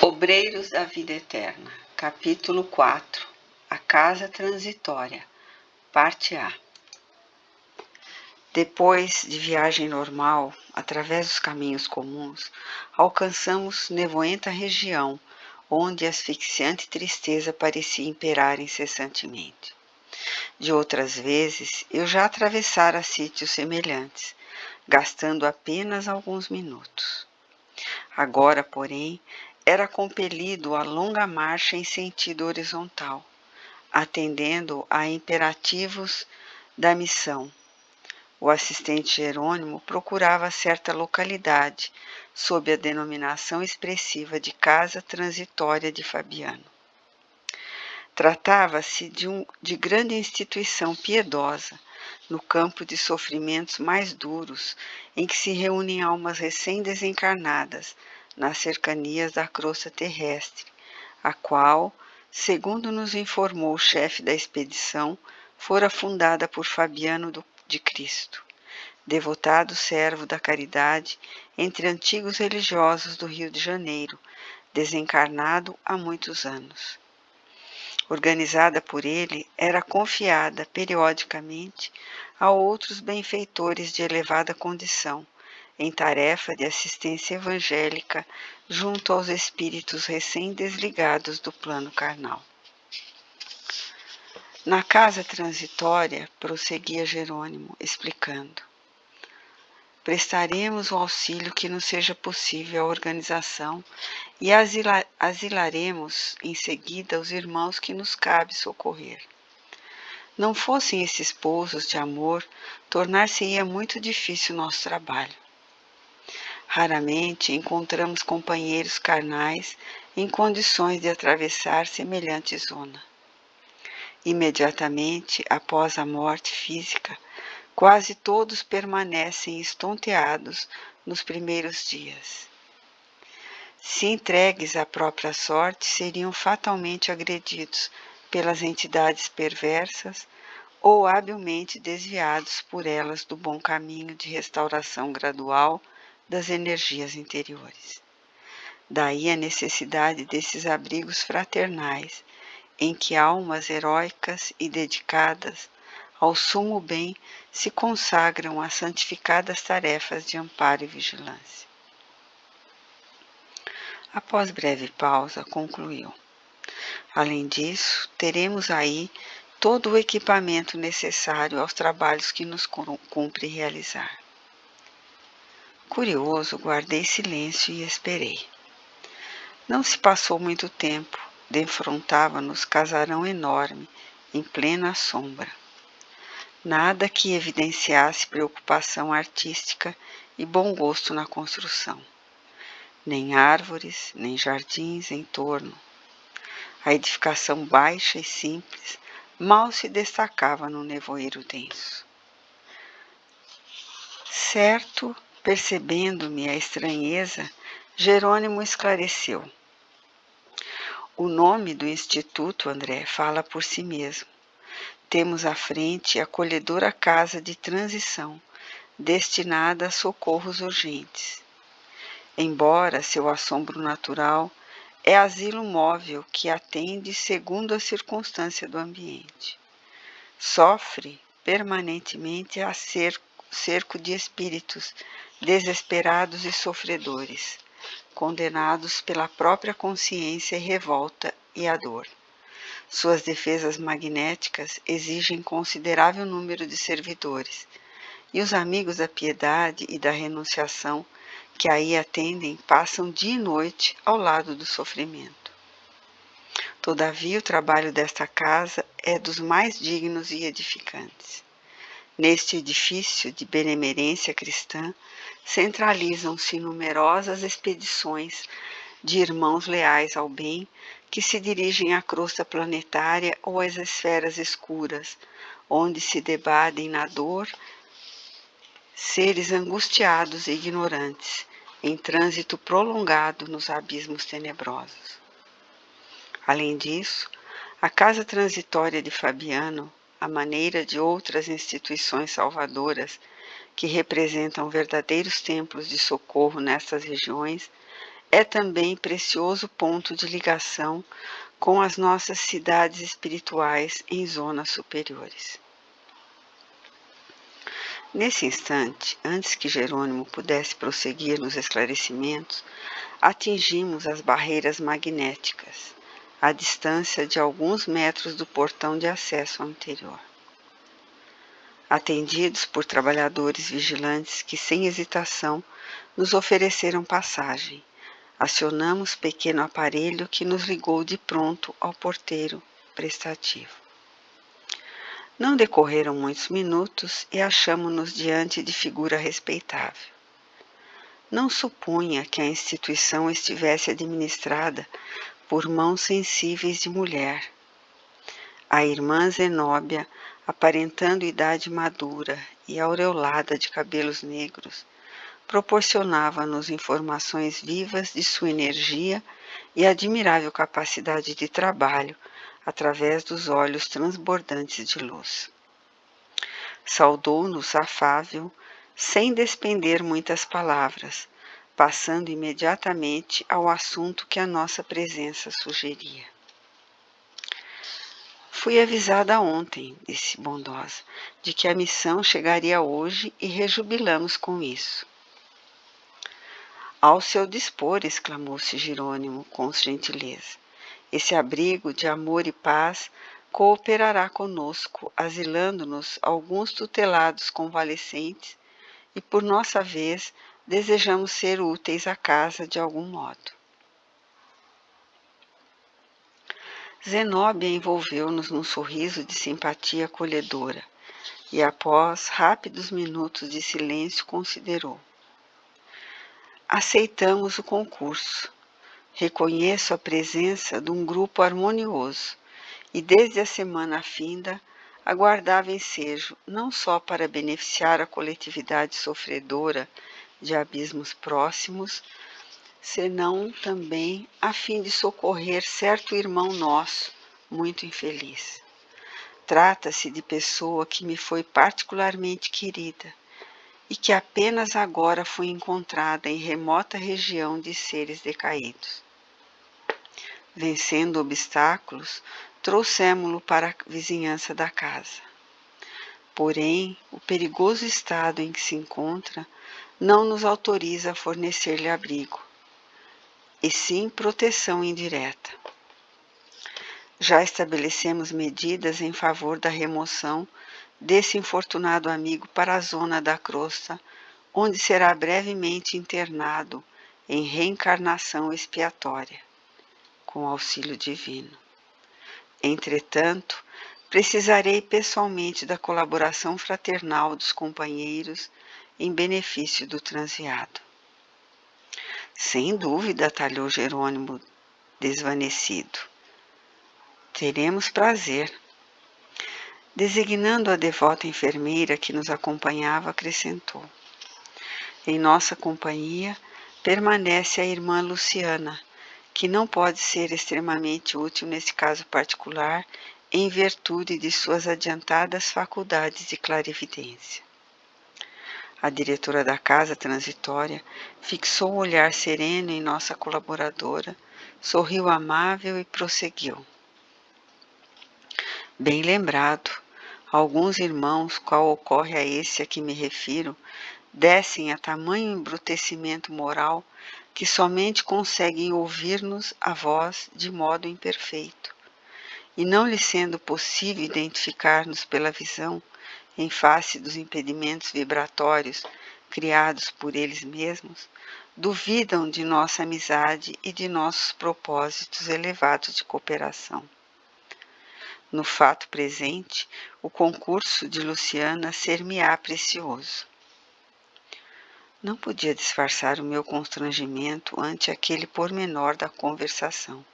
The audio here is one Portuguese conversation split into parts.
Obreiros da Vida Eterna, capítulo 4, A Casa Transitória, parte A. Depois de viagem normal, através dos caminhos comuns, alcançamos nevoenta região, onde asfixiante tristeza parecia imperar incessantemente. De outras vezes, eu já atravessara sítios semelhantes, gastando apenas alguns minutos. Agora, porém, era compelido a longa marcha em sentido horizontal, atendendo a imperativos da missão. O assistente Jerônimo procurava certa localidade, sob a denominação expressiva de Casa Transitória de Fabiano. Tratava-se de grande instituição piedosa, no campo de sofrimentos mais duros, em que se reúnem almas recém-desencarnadas, nas cercanias da crosta terrestre, a qual, segundo nos informou o chefe da expedição, fora fundada por Fabiano de Cristo, devotado servo da caridade entre antigos religiosos do Rio de Janeiro, desencarnado há muitos anos. Organizada por ele, era confiada periodicamente a outros benfeitores de elevada condição, em tarefa de assistência evangélica junto aos espíritos recém-desligados do plano carnal. Na casa transitória, prosseguia Jerônimo, explicando, prestaremos o auxílio que nos seja possível à organização e asilaremos em seguida os irmãos que nos cabe socorrer. Não fossem esses pousos de amor, tornar-se-ia muito difícil nosso trabalho. Raramente encontramos companheiros carnais em condições de atravessar semelhante zona. Imediatamente após a morte física, quase todos permanecem estonteados nos primeiros dias. Se entregues à própria sorte, seriam fatalmente agredidos pelas entidades perversas ou habilmente desviados por elas do bom caminho de restauração gradual das energias interiores. Daí a necessidade desses abrigos fraternais, em que almas heróicas e dedicadas ao sumo bem se consagram às santificadas tarefas de amparo e vigilância. Após breve pausa, concluiu. Além disso, teremos aí todo o equipamento necessário aos trabalhos que nos cumpre realizar. Curioso, guardei silêncio e esperei. Não se passou muito tempo, defrontava-nos casarão enorme, em plena sombra. Nada que evidenciasse preocupação artística e bom gosto na construção. Nem árvores, nem jardins em torno. A edificação baixa e simples mal se destacava no nevoeiro denso. Certo, percebendo-me a estranheza, Jerônimo esclareceu. O nome do Instituto, André, fala por si mesmo. Temos à frente a acolhedora casa de transição, destinada a socorros urgentes. Embora seu assombro natural é asilo móvel que atende segundo a circunstância do ambiente. Sofre permanentemente a cerco de espíritos desesperados e sofredores, condenados pela própria consciência e revolta e a dor. Suas defesas magnéticas exigem considerável número de servidores, e os amigos da piedade e da renunciação que aí atendem passam dia e noite ao lado do sofrimento. Todavia, o trabalho desta casa é dos mais dignos e edificantes. Neste edifício de benemerência cristã, centralizam-se numerosas expedições de irmãos leais ao bem que se dirigem à crosta planetária ou às esferas escuras, onde se debatem na dor seres angustiados e ignorantes, em trânsito prolongado nos abismos tenebrosos. Além disso, a casa transitória de Fabiano, à maneira de outras instituições salvadoras que representam verdadeiros templos de socorro nestas regiões, é também precioso ponto de ligação com as nossas cidades espirituais em zonas superiores. Nesse instante, antes que Jerônimo pudesse prosseguir nos esclarecimentos, atingimos as barreiras magnéticas, à distância de alguns metros do portão de acesso ao interior. Atendidos por trabalhadores vigilantes que, sem hesitação, nos ofereceram passagem, acionamos pequeno aparelho que nos ligou de pronto ao porteiro prestativo. Não decorreram muitos minutos e achamo-nos diante de figura respeitável. Não supunha que a instituição estivesse administrada por mãos sensíveis de mulher. A irmã Zenóbia, aparentando idade madura e aureolada de cabelos negros, proporcionava-nos informações vivas de sua energia e admirável capacidade de trabalho através dos olhos transbordantes de luz. Saudou-nos afável, sem despender muitas palavras, passando imediatamente ao assunto que a nossa presença sugeria. Fui avisada ontem, disse bondosa, de que a missão chegaria hoje e rejubilamos com isso. Ao seu dispor, exclamou-se Jerônimo com gentileza. Esse abrigo de amor e paz cooperará conosco, asilando-nos alguns tutelados convalescentes e, por nossa vez, desejamos ser úteis à casa de algum modo. Zenóbia envolveu-nos num sorriso de simpatia acolhedora e, após rápidos minutos de silêncio, considerou. Aceitamos o concurso. Reconheço a presença de um grupo harmonioso e, desde a semana finda, aguardava ensejo não só para beneficiar a coletividade sofredora de abismos próximos, senão também a fim de socorrer certo irmão nosso, muito infeliz. Trata-se de pessoa que me foi particularmente querida e que apenas agora foi encontrada em remota região de seres decaídos. Vencendo obstáculos, trouxemo-lo para a vizinhança da casa. Porém, o perigoso estado em que se encontra não nos autoriza a fornecer-lhe abrigo, e sim proteção indireta. Já estabelecemos medidas em favor da remoção desse infortunado amigo para a zona da crosta, onde será brevemente internado em reencarnação expiatória, com auxílio divino. Entretanto, precisarei pessoalmente da colaboração fraternal dos companheiros em benefício do transviado. Sem dúvida, atalhou Jerônimo, desvanecido. Teremos prazer. Designando a devota enfermeira que nos acompanhava, acrescentou. Em nossa companhia permanece a irmã Luciana, que não pode ser extremamente útil nesse caso particular, em virtude de suas adiantadas faculdades de clarividência. A diretora da casa transitória fixou um olhar sereno em nossa colaboradora, sorriu amável e prosseguiu. Bem lembrado, alguns irmãos, qual ocorre a esse a que me refiro, descem a tamanho embrutecimento moral que somente conseguem ouvir-nos a voz de modo imperfeito, e não lhe sendo possível identificar-nos pela visão, em face dos impedimentos vibratórios criados por eles mesmos, duvidam de nossa amizade e de nossos propósitos elevados de cooperação. No fato presente, o concurso de Luciana ser-me-á precioso. Não podia disfarçar o meu constrangimento ante aquele pormenor da conversação.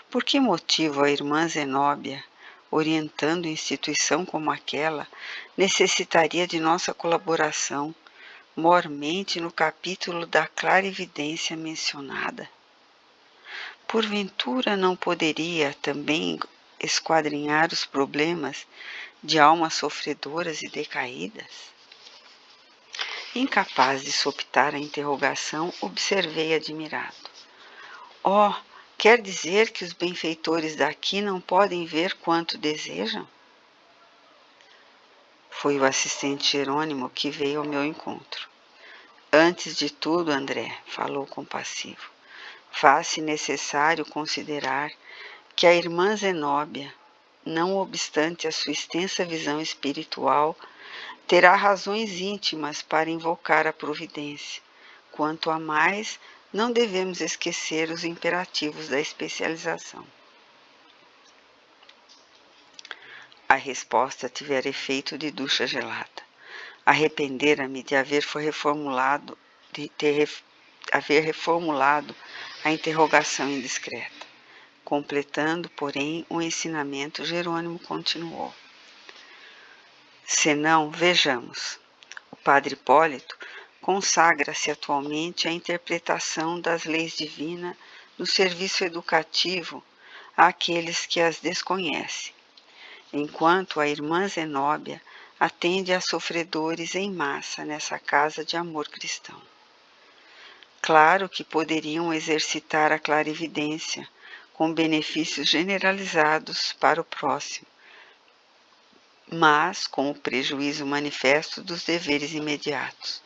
Por que motivo a irmã Zenóbia, orientando instituição como aquela, necessitaria de nossa colaboração, mormente no capítulo da clarividência mencionada? Porventura não poderia também esquadrinhar os problemas de almas sofredoras e decaídas? Incapaz de soptar a interrogação, observei admirado. Oh, quer dizer que os benfeitores daqui não podem ver quanto desejam? Foi o assistente Jerônimo que veio ao meu encontro. Antes de tudo, André, falou compassivo, faz-se necessário considerar que a irmã Zenóbia, não obstante a sua extensa visão espiritual, terá razões íntimas para invocar a providência. Quanto a mais, não devemos esquecer os imperativos da especialização. A resposta tivera efeito de ducha gelada. Arrependera-me de haver reformulado a interrogação indiscreta. Completando, porém, o ensinamento, Jerônimo continuou. Senão, vejamos, o padre Hipólito consagra-se atualmente à interpretação das leis divinas no serviço educativo àqueles que as desconhecem, enquanto a irmã Zenóbia atende a sofredores em massa nessa casa de amor cristão. Claro que poderiam exercitar a clarividência, com benefícios generalizados para o próximo, mas com o prejuízo manifesto dos deveres imediatos.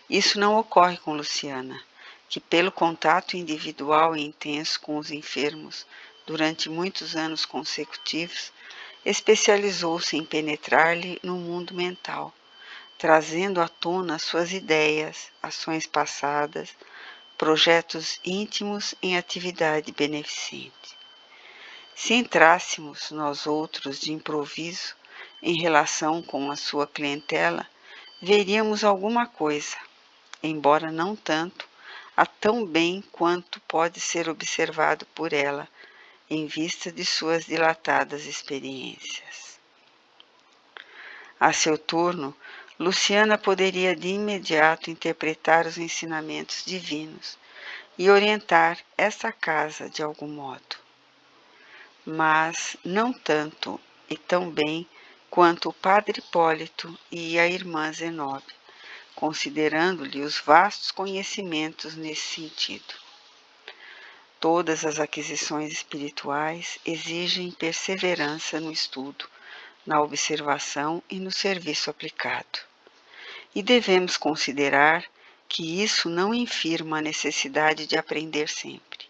Isso não ocorre com Luciana, que pelo contato individual e intenso com os enfermos durante muitos anos consecutivos, especializou-se em penetrar-lhe no mundo mental, trazendo à tona suas ideias, ações passadas, projetos íntimos em atividade beneficente. Se entrássemos nós outros de improviso em relação com a sua clientela, veríamos alguma coisa, embora não tanto, a tão bem quanto pode ser observado por ela, em vista de suas dilatadas experiências. A seu turno, Luciana poderia de imediato interpretar os ensinamentos divinos e orientar esta casa de algum modo, mas não tanto e tão bem quanto o padre Hipólito e a irmã Zenóbia, considerando-lhe os vastos conhecimentos nesse sentido. Todas as aquisições espirituais exigem perseverança no estudo, na observação e no serviço aplicado. E devemos considerar que isso não infirma a necessidade de aprender sempre.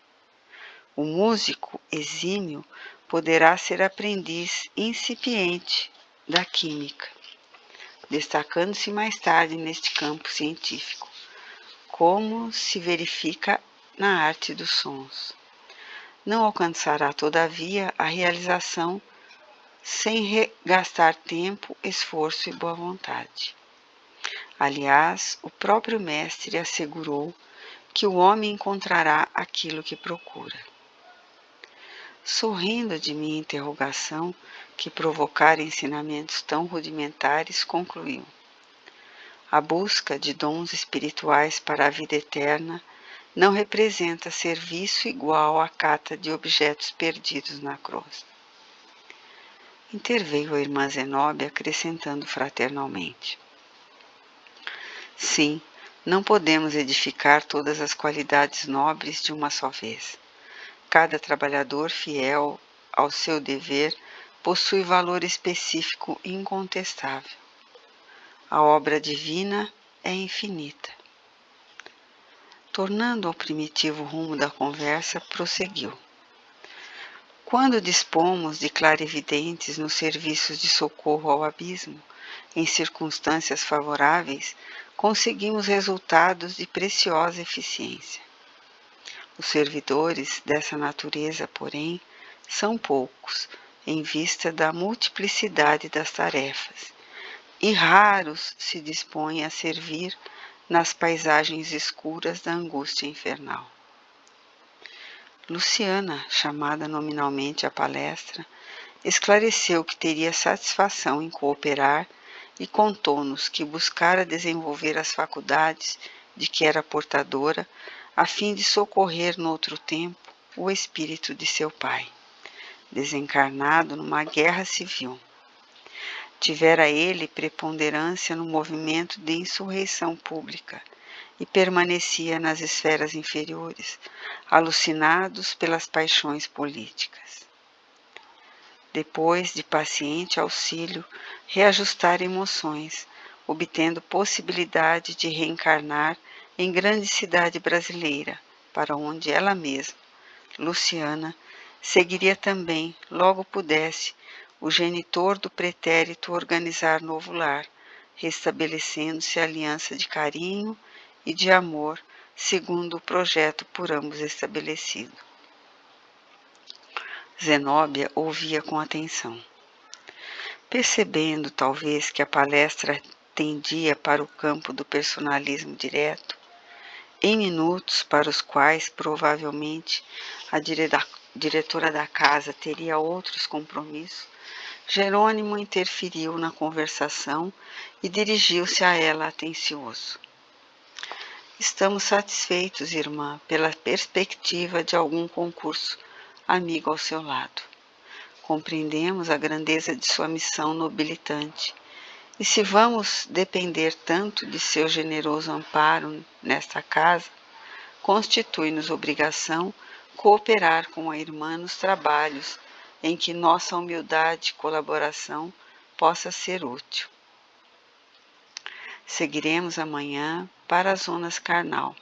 O músico exímio poderá ser aprendiz incipiente da química, destacando-se mais tarde neste campo científico, como se verifica na arte dos sons. Não alcançará, todavia, a realização sem gastar tempo, esforço e boa vontade. Aliás, o próprio mestre assegurou que o homem encontrará aquilo que procura. Sorrindo de minha interrogação, que provocara ensinamentos tão rudimentares, concluiu: a busca de dons espirituais para a vida eterna não representa serviço igual à cata de objetos perdidos na crosta. Interveio a irmã Zenóbia, acrescentando fraternalmente: sim, não podemos edificar todas as qualidades nobres de uma só vez. Cada trabalhador fiel ao seu dever possui valor específico incontestável. A obra divina é infinita. Tornando ao primitivo rumo da conversa, prosseguiu. Quando dispomos de clarividentes nos serviços de socorro ao abismo, em circunstâncias favoráveis, conseguimos resultados de preciosa eficiência. Os servidores dessa natureza, porém, são poucos, em vista da multiplicidade das tarefas, e raros se dispõem a servir nas paisagens escuras da angústia infernal. Luciana, chamada nominalmente à palestra, esclareceu que teria satisfação em cooperar e contou-nos que buscara desenvolver as faculdades de que era portadora, a fim de socorrer noutro tempo o espírito de seu pai, desencarnado numa guerra civil. Tivera ele preponderância no movimento de insurreição pública e permanecia nas esferas inferiores, alucinados pelas paixões políticas. Depois de paciente auxílio, reajustar emoções, obtendo possibilidade de reencarnar em grande cidade brasileira, para onde ela mesma, Luciana, seguiria também, logo pudesse, o genitor do pretérito organizar novo lar, restabelecendo-se a aliança de carinho e de amor, segundo o projeto por ambos estabelecido. Zenóbia ouvia com atenção. Percebendo, talvez, que a palestra tendia para o campo do personalismo direto, em minutos para os quais, provavelmente, a diretora da casa teria outros compromissos, Jerônimo interferiu na conversação e dirigiu-se a ela atencioso. Estamos satisfeitos, irmã, pela perspectiva de algum concurso amigo ao seu lado. Compreendemos a grandeza de sua missão nobilitante, e se vamos depender tanto de seu generoso amparo nesta casa, constitui-nos obrigação cooperar com a irmã nos trabalhos em que nossa humildade e colaboração possa ser útil. Seguiremos amanhã para as zonas carnal.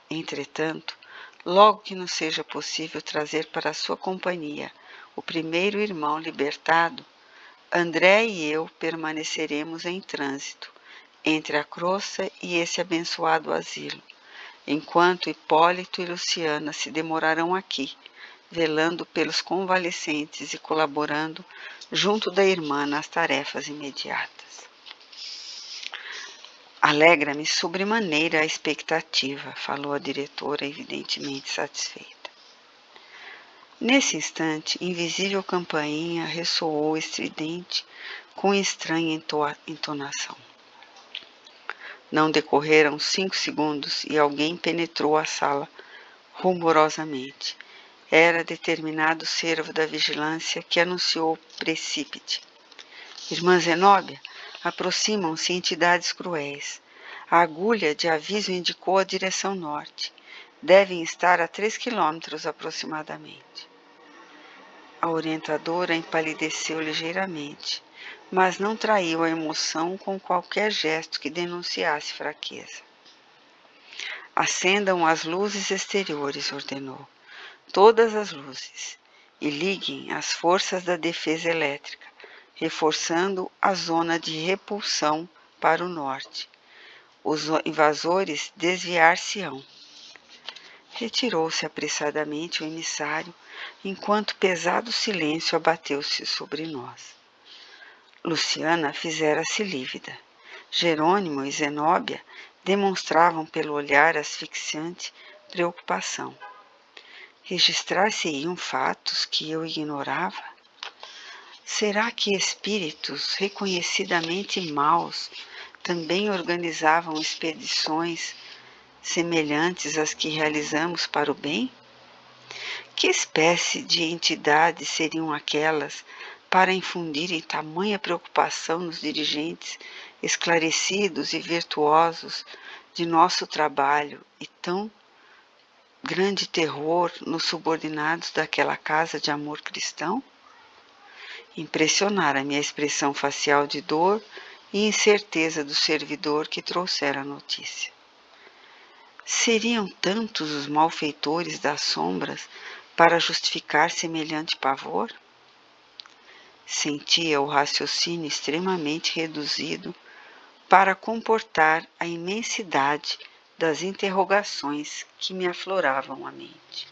Entretanto, logo que nos seja possível trazer para a sua companhia o primeiro irmão libertado, André e eu permaneceremos em trânsito entre a crosta e esse abençoado asilo, enquanto Hipólito e Luciana se demorarão aqui, velando pelos convalescentes e colaborando junto da irmã nas tarefas imediatas. Alegra-me sobremaneira a expectativa, falou a diretora, evidentemente satisfeita. Nesse instante, invisível campainha ressoou estridente com estranha entonação. Não decorreram 5 segundos e alguém penetrou a sala rumorosamente. Era determinado servo da vigilância que anunciou precípite. Irmã Zenóbia, aproximam-se entidades cruéis. A agulha de aviso indicou a direção norte. Devem estar a 3 quilômetros aproximadamente. A orientadora empalideceu ligeiramente, mas não traiu a emoção com qualquer gesto que denunciasse fraqueza. Acendam as luzes exteriores, ordenou. Todas as luzes, e liguem as forças da defesa elétrica, reforçando a zona de repulsão para o norte. Os invasores desviar-se-ão. Retirou-se apressadamente o emissário, enquanto pesado silêncio abateu-se sobre nós. Luciana fizera-se lívida. Jerônimo e Zenóbia demonstravam pelo olhar asfixiante preocupação. Registrar-se-iam fatos que eu ignorava? Será que espíritos reconhecidamente maus também organizavam expedições semelhantes às que realizamos para o bem? Que espécie de entidades seriam aquelas para infundirem tamanha preocupação nos dirigentes esclarecidos e virtuosos de nosso trabalho e tão grande terror nos subordinados daquela casa de amor cristão? Impressionara-me a expressão facial de dor e incerteza do servidor que trouxera a notícia. Seriam tantos os malfeitores das sombras para justificar semelhante pavor? Sentia o raciocínio extremamente reduzido para comportar a imensidade das interrogações que me afloravam a mente.